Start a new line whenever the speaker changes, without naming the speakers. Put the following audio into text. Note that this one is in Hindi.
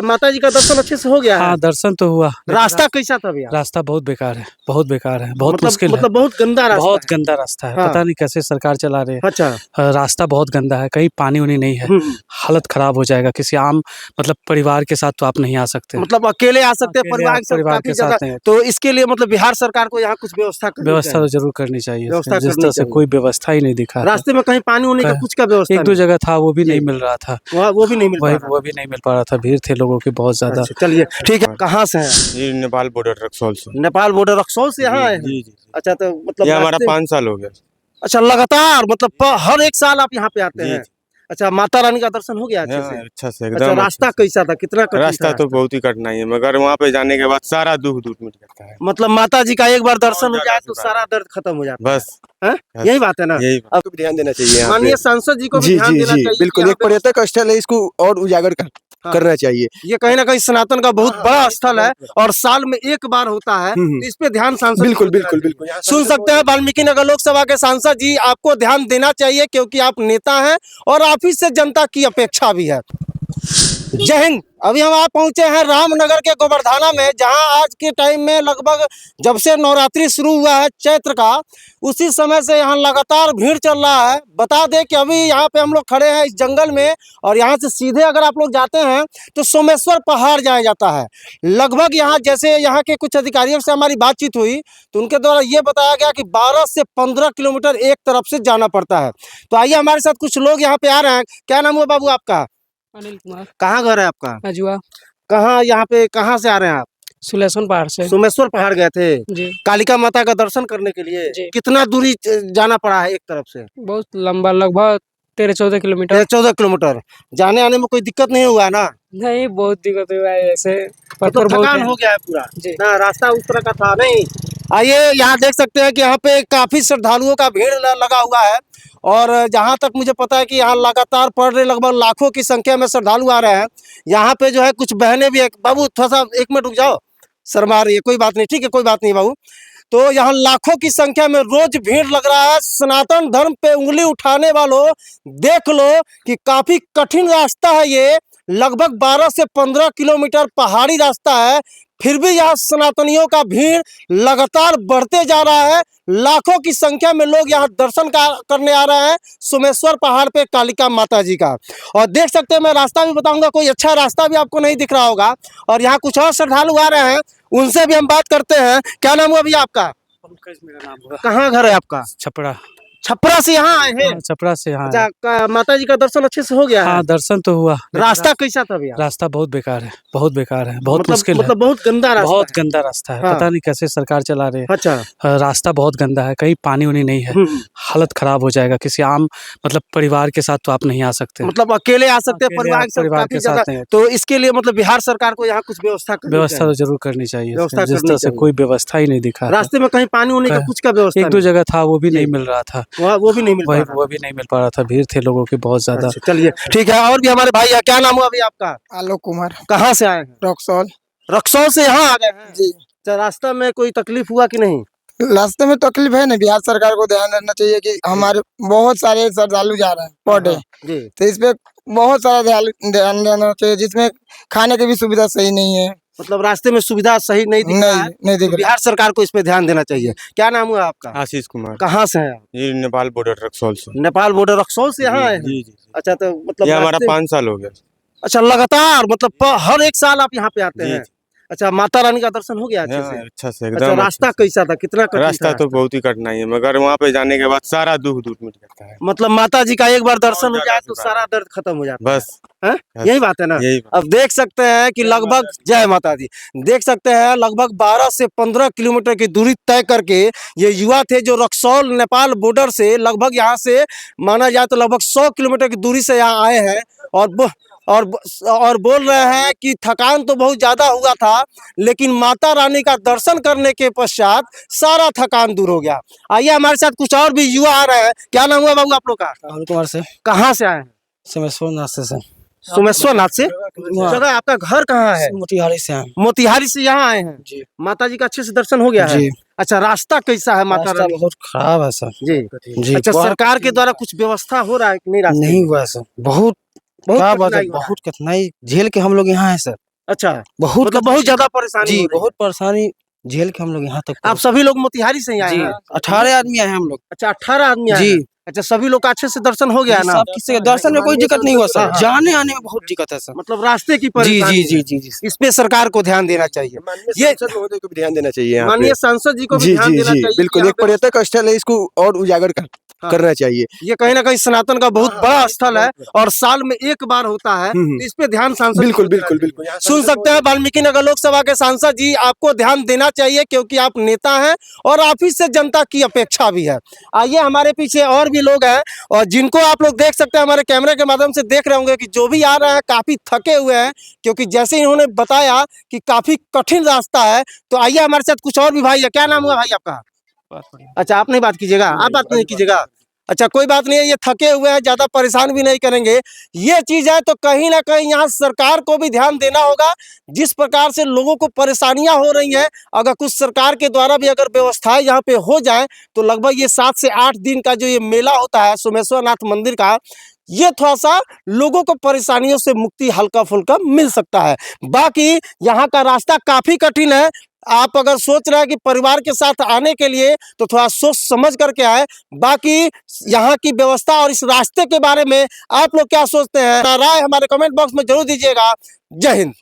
माता जी का दर्शन अच्छे से हो गया है?
हाँ, दर्शन तो हुआ।
रास्ता कैसा था भैया?
रास्ता बहुत बेकार है, बहुत बेकार है, बहुत मुश्किल है।
मतलब बहुत गंदा रास्ता
बहुत
है।
गंदा रास्ता है।
हाँ।
पता नहीं कैसे सरकार चला रहे हैं।
अच्छा।
रास्ता बहुत गंदा है, कहीं पानी उनी नहीं है। हालत खराब हो जाएगा। किसी आम मतलब परिवार के साथ तो आप नहीं आ सकते।
मतलब अकेले आ सकते हैं,
अकेले
परिवार
के
काफी
साथ
ज्यादा।
नहीं।
तो इसके लिए मतलब बिहार सरकार को यहाँ कुछ व्यवस्था करनी
व्यवस्था
चाहिए।
तो जरूर करनी चाहिए।
व्यवस्था
जिस
करनी
तरह से
चाहिए।
कोई व्यवस्था ही नहीं दिखा है।
रास्ते में कहीं पानी होने का कुछ का व्यवस्था
एक दो
नहीं?
जगह था, वो भी
जी।
नहीं मिल रहा था।
वो भी नहीं मिल पा रहा
वो भी नहीं मिल पा रहा था। भीड़ थे लोगों की बहुत ज्यादा।
अच्छा, चलिए ठीक है। कहाँ से हैं?
ये नेपाल बॉर्डर रक्सौल से।
नेपाल बॉर्डर रक्सौल से यहाँ आए हैं?
जी जी।
अच्छा, तो मतलब
ये हमारा
रास्ते-
5 साल हो गया।
अच्छा, लगातार मतलब हर एक साल आप यहाँ पे आते
जी,
हैं? अच्छा, माता रानी का दर्शन हो गया अच्छे से?
अच्छा से
अच्छा,
एकदम।
रास्ता कैसा था? कितना कठिन
रास्ता
था?
तो बहुत ही कठिनाई है, मगर वहाँ पे जाने के बाद सारा दुख दूर मिट जाता है।
मतलब माता जी का एक बार दर्शन हो
बहुत
जाए
ज्यादा
तो
से
सारा दर्द खत्म हो जाता है।
बस
हैं?
बस।
यही बात है ना?
यही
अब
को भी ध्यान देना चाहिए यहाँ
माननीय
पे।
सांसद जी को भी
जी
ध्यान
जी
देना
जी
चाहिए।
बिल्कुल,
कि
एक पर्यटक स्थल है, इसको और उजागर
हाँ।
करना चाहिए।
ये कहीं ना कहीं सनातन का बहुत बड़ा स्थल है और साल में एक बार होता है।
हम्म।
इस पे ध्यान सांसद जी
बिल्कुल
को देना
बिल्कुल
चाहिए।
बिल्कुल। यहाँ
सुन सकते हैं वाल्मीकि नगर लोकसभा के सांसद जी, आपको ध्यान देना चाहिए क्योंकि आप नेता हैं और आप ही से जनता की अपेक्षा भी है। जय हिंद। अभी हम आप पहुंचे हैं रामनगर के गोवर्धना में, जहां आज के टाइम में लगभग जब से नवरात्रि शुरू हुआ है चैत्र का, उसी समय से यहां लगातार भीड़ चल रहा है। बता दें कि अभी यहां पे हम लोग खड़े हैं इस जंगल में और यहां से सीधे अगर आप लोग जाते हैं तो सोमेश्वर पहाड़ जाया जाता है। लगभग यहां जैसे यहां के कुछ अधिकारियों से हमारी बातचीत हुई तो उनके द्वारा ये बताया गया कि 12 से 15 किलोमीटर एक तरफ से जाना पड़ता है। तो आइए हमारे साथ कुछ लोग यहाँ पे आ रहे हैं। क्या नाम हुआ बाबू आपका?
अनिल कुमार।
कहाँ घर है आपका?
अजुआ।
कहाँ यहाँ पे कहाँ से आ रहे हैं आप?
सुलेशन पहाड़ से।
सोमेश्वर पहाड़ गए थे
जी।
कालिका माता का दर्शन करने के लिए?
जी।
कितना दूरी जाना पड़ा है एक तरफ से?
बहुत लंबा, लगभग 13-14 किलोमीटर।
14 किलोमीटर। जाने आने में कोई दिक्कत नहीं हुआ ना?
नहीं, बहुत दिक्कत हुआ है ऐसे।
मतलब
बहुत
थकान
है।
हो गया है पूरा
जी।
ना? रास्ता उस तरह का था नहीं। आइए यहाँ देख सकते हैं कि यहाँ पे काफी श्रद्धालुओं का भीड़ लगा हुआ है और जहाँ तक मुझे पता है कि यहाँ लगातार पड़ रहे लगभग लाखों की संख्या में श्रद्धालु आ रहे हैं। यहाँ पे जो है कुछ बहनें भी है। बाबू थोड़ा सा 1 मिनट रुक जाओ, शर्मा रही है। कोई बात नहीं, ठीक है, कोई बात नहीं बाबू। तो यहाँ लाखों की संख्या में रोज भीड़ लग रहा है। सनातन धर्म पे उंगली उठाने वालों, देख लो कि काफी कठिन रास्ता है ये। लगभग 12 से 15 किलोमीटर पहाड़ी रास्ता है, फिर भी यहाँ सनातनियों का भीड़ लगातार बढ़ते जा रहा है। लाखों की संख्या में लोग यहाँ दर्शन करने आ रहे हैं सोमेश्वर पहाड़ पे कालिका माता जी का। और देख सकते हैं, मैं रास्ता भी बताऊंगा, कोई अच्छा रास्ता भी आपको नहीं दिख रहा होगा। और यहाँ कुछ और श्रद्धालु आ रहे हैं, उनसे भी हम बात करते हैं। क्या नाम हुआ भैया आपका?
पंकज मेरा नाम हुआ।
कहाँ घर है आपका?
छपरा।
छपरा से यहाँ आए हैं?
छपरा से। हाँ,
अच्छा, माता जी का दर्शन अच्छे से हो गया है?
हाँ, दर्शन तो हुआ।
रास्ता कैसा था भैया?
रास्ता बहुत बेकार है, बहुत बेकार है, बहुत मुश्किल है।
मतलब बहुत गंदा रास्ता
बहुत
है।
गंदा रास्ता है।
हाँ।
पता नहीं कैसे सरकार चला रहे हैं।
अच्छा।
रास्ता बहुत गंदा है, कहीं पानी उनी नहीं है। हालत खराब हो जाएगा। किसी आम मतलब परिवार के साथ तो आप नहीं आ सकते।
मतलब अकेले आ सकते हैं,
अकेले
परिवार
आप परिवार के साथ नहीं।
तो इसके लिए मतलब बिहार सरकार को यहाँ कुछ व्यवस्था करनी
व्यवस्था
चाहिए।
तो जरूर करनी चाहिए।
व्यवस्था
जिस
करनी
तरह से
चाहिए।
कोई व्यवस्था ही नहीं दिखा है।
रास्ते में कहीं पानी होने का कुछ का व्यवस्था
एक दो
नहीं?
जगह था, वो भी
जी।
नहीं मिल रहा था।
वो भी नहीं मिल पा रहा।
वो भी नहीं मिल पा रहा था। भीड़ थे लोगों की बहुत ज्यादा।
अच्छा, चलिए ठीक है। और भी हमारे भाई है। क्या नाम हुआ अभी आपका?
आलोक कुमार,
कहाँ से आए हैं?
रक्सौल।
रक्सौल से यहाँ आ गए हैं?
जी।
अच्छा, रास्ता में कोई तकलीफ हुआ कि नहीं?
रास्ते में तकलीफ है ना, बिहार सरकार को ध्यान देना चाहिए कि हमारे बहुत सारे श्रद्धालु जा रहे हैं पर डे,
जी।
तो इस पे बहुत सारा ध्यान देना चाहिए, जिसमें खाने की भी सुविधा सही नहीं है।
मतलब रास्ते में सुविधा सही नहीं दिख रहा है,
नहीं दिख
तो
रहा।
बिहार सरकार को इस पे ध्यान देना चाहिए। क्या नाम हुआ आपका?
आशीष कुमार।
कहाँ से हैं आप?
ये नेपाल बॉर्डर रक्सौल से।
नेपाल बॉर्डर रक्सौल से यहाँ आए हैं?
जी जी।
अच्छा, तो मतलब
ये हमारा
रास्ते-
5 साल हो गया।
अच्छा, लगातार मतलब हर एक साल आप यहाँ पे आते
जी।
हैं? अच्छा, माता रानी का दर्शन हो गया अच्छे से?
अच्छा से
अच्छा,
एकदम।
रास्ता कैसा था? कितना कठिन
रास्ता
था?
तो बहुत ही कठिनाई है, मगर वहाँ पे जाने के बाद सारा दुख दूर मिट जाता है।
मतलब माता जी का एक बार दर्शन हो
बहुत
जाए
ज्यादा
तो
से
सारा दर्द खत्म हो जाता
बस
है। यही बात है ना?
यही बात।
अब देख सकते हैं कि लगभग, जय माता दी, देख सकते हैं लगभग 12 से 15 किलोमीटर की दूरी तय करके ये युवा थे जो रक्सौल नेपाल बॉर्डर से लगभग यहाँ से माना जाए तो लगभग 100 किलोमीटर की दूरी से यहाँ आए हैं और बोल रहे हैं कि थकान तो बहुत ज्यादा हुआ था, लेकिन माता रानी का दर्शन करने के पश्चात सारा थकान दूर हो गया। आइए हमारे साथ कुछ और भी युवा आ रहे हैं। क्या नाम हुआ बाबू आप लोग का?
राहुल कुमार से।
कहाँ से आए हैं?
सोमेश्वर नाथ से।
सोमेश्वर नाथ से। जगह आपका घर कहाँ है?
मोतिहारी से हैं।
मोतिहारी से यहाँ आए हैं?
जी।
माता जी का अच्छे से दर्शन हो गया है?
जी।
अच्छा, रास्ता कैसा है माता रानी?
बहुत खराब है सर।
जी
जी।
अच्छा, सरकार के द्वारा कुछ व्यवस्था हो रहा है कि नहीं? रास्ते
नहीं हुआ सर। बहुत
बहुत
क्या बात है,
कठिनाई हो रहा है।
बहुत कठिनाई झेल के हम लोग यहाँ हैं सर।
अच्छा,
बहुत
मतलब बहुत ज्यादा परेशानी
जी
हो रही है।
बहुत परेशानी झेल के हम लोग यहाँ तक
आप सभी लोग मोतिहारी से ही आए
जी
हैं?
18 आदमी आए हैं हम लोग
अच्छा, 18 आदमी आए
जी।
हैं। अच्छा, सभी लोग का अच्छे से दर्शन हो गया है
जी,
ना?
सब किसी दर्शन में कोई दिक्कत नहीं हुआ
हाँ,
सर,
हाँ।
जाने आने में बहुत दिक्कत है सर।
मतलब रास्ते की
जी
परेशानी
जी
है।
जी जी जी
इस पे सरकार को ध्यान देना चाहिए। ये
महोदय को भी ध्यान देना चाहिए यहाँ
माननीय
पे।
सांसद जी को भी
जी
ध्यान
जी
देना
जी
चाहिए कि
बिल्कुल,
यहाँ
एक
पे
पर्यटक स्थल है, इसको और उजागर
हाँ।
करना चाहिए।
ये कहीं ना कहीं सनातन का बहुत बड़ा स्थल है और साल में एक बार होता है,
हम्म।
तो इस पे ध्यान सांसद जी
बिल्कुल
को देना
बिल्कुल
चाहिए।
बिल्कुल यहाँ
सुन सकते हैं वाल्मीकि नगर लोकसभा के सांसद जी, आपको ध्यान देना चाहिए क्योंकि आप नेता हैं और आप ही से जनता की अपेक्षा भी है। आइए, हमारे पीछे और भी लोग हैं और जिनको आप लोग देख सकते हैं, हमारे कैमरे के माध्यम से देख रहे होंगे कि जो भी आ रहे हैं काफी थके हुए हैं, क्योंकि जैसे इन्होंने बताया कि काफी कठिन रास्ता है। तो आइए, हमारे साथ कुछ और भी भाई है। क्या नाम हुआ भाई आपका? अच्छा, आप नहीं बात कीजिएगा, आप बात नहीं कीजिएगा। अच्छा, कोई बात नहीं है, ये थके हुए हैं, ज्यादा परेशान भी नहीं करेंगे। ये चीज है तो कहीं ना कहीं यहाँ सरकार को भी ध्यान देना होगा। जिस प्रकार से लोगों को परेशानियां हो रही हैं, अगर कुछ सरकार के द्वारा भी अगर व्यवस्थाएं यहाँ पे हो जाए तो लगभग ये 7 से 8 दिन का जो ये मेला होता है सोमेश्वरनाथ मंदिर का, ये थोड़ा सा लोगों को परेशानियों से मुक्ति हल्का फुल्का मिल सकता है। बाकी यहाँ का रास्ता काफी कठिन है। आप अगर सोच रहे हैं कि परिवार के साथ आने के लिए तो थोड़ा सोच समझ करके आए। बाकी यहाँ की व्यवस्था और इस रास्ते के बारे में आप लोग क्या सोचते हैं, राय हमारे कमेंट बॉक्स में जरूर दीजिएगा। जय हिंद।